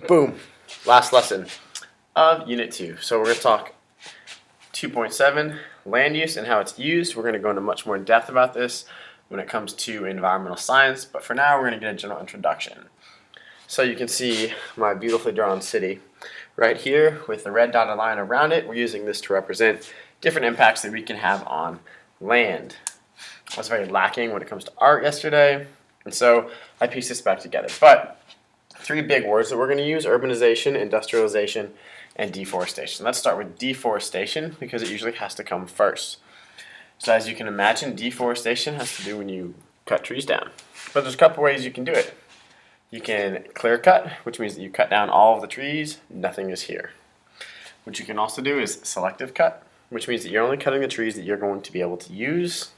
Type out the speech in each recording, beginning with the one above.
Boom. Last lesson of Unit 2. So we're going to talk 2.7, land use and how it's used. We're going to go into much more in depth about this when it comes to environmental science, but for now we're going to get a general introduction. So you can see my beautifully drawn city right here with the red dotted line around it. We're using this to represent different impacts that we can have on land. I was very lacking when it comes to art yesterday, and so I pieced this back together. But three big words that we're going to use: urbanization, industrialization, and deforestation. Let's start with deforestation because it usually has to come first. So as you can imagine, deforestation has to do when you cut trees down. But there's a couple ways you can do it. You can clear cut, which means that you cut down all of the trees, nothing is here. What you can also do is selective cut, which means that you're only cutting the trees that you're going to be able to use.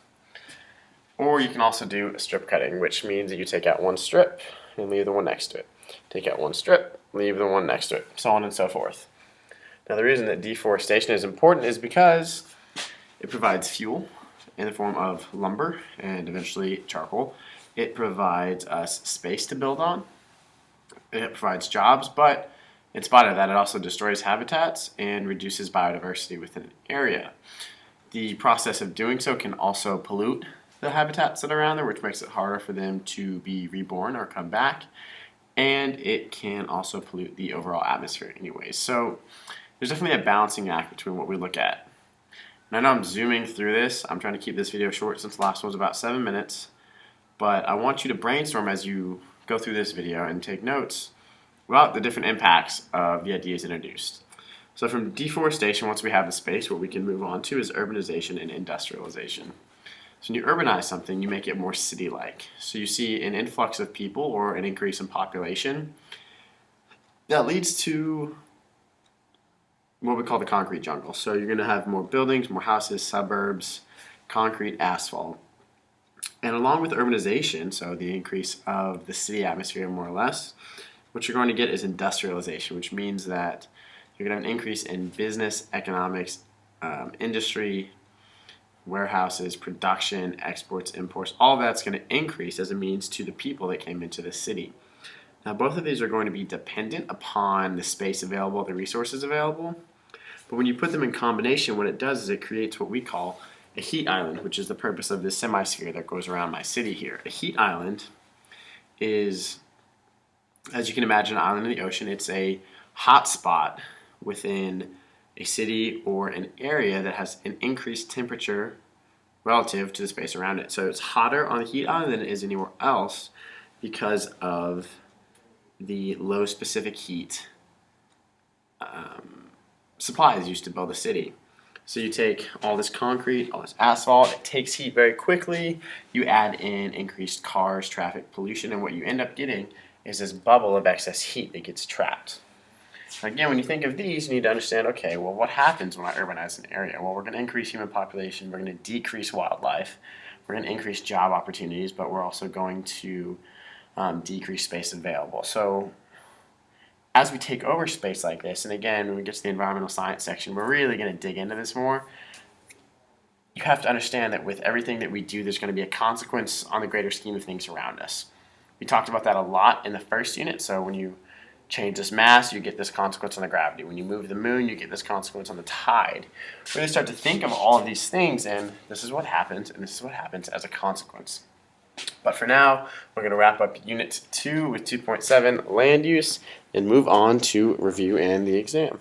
Or you can also do strip cutting, which means that you take out one strip and leave the one next to it. Take out one strip, leave the one next to it, so on and so forth. Now the reason that deforestation is important is because it provides fuel in the form of lumber and eventually charcoal. It provides us space to build on. It provides jobs, but in spite of that, it also destroys habitats and reduces biodiversity within an area. The process of doing so can also pollute the habitats that are around there, which makes it harder for them to be reborn or come back. And it can also pollute the overall atmosphere anyways. So there's definitely a balancing act between what we look at. And I know I'm zooming through this. I'm trying to keep this video short since the last one was about 7 minutes. But I want you to brainstorm as you go through this video and take notes about the different impacts of the ideas introduced. So from deforestation, once we have the space, what we can move on to is urbanization and industrialization. So when you urbanize something, you make it more city-like. So you see an influx of people or an increase in population that leads to what we call the concrete jungle. So you're going to have more buildings, more houses, suburbs, concrete, asphalt. And along with urbanization, so the increase of the city atmosphere more or less, what you're going to get is industrialization, which means that you're going to have an increase in business, economics, industry, warehouses, production, exports, imports. All of that's going to increase as a means to the people that came into the city. Now, both of these are going to be dependent upon the space available, the resources available. But when you put them in combination, what it does is it creates what we call a heat island, which is the purpose of this semisphere that goes around my city here. A heat island is, as you can imagine, an island in the ocean. It's a hot spot within a city or an area that has an increased temperature relative to the space around it. So it's hotter on the heat island than it is anywhere else because of the low specific heat supplies used to build a city. So you take all this concrete, all this asphalt, it takes heat very quickly, you add in increased cars, traffic, pollution, and what you end up getting is this bubble of excess heat that gets trapped. Again, when you think of these, you need to understand, okay, well, what happens when I urbanize an area? Well, we're going to increase human population, we're going to decrease wildlife, we're going to increase job opportunities, but we're also going to decrease space available. So as we take over space like this, and again, when we get to the environmental science section, we're really going to dig into this more. You have to understand that with everything that we do, there's going to be a consequence on the greater scheme of things around us. We talked about that a lot in the first unit. So when you change this mass, you get this consequence on the gravity. When you move the moon, you get this consequence on the tide. Really start to think of all of these things, and this is what happens, and this is what happens as a consequence. But for now, we're going to wrap up Unit 2 with 2.7, land use, and move on to review and the exam.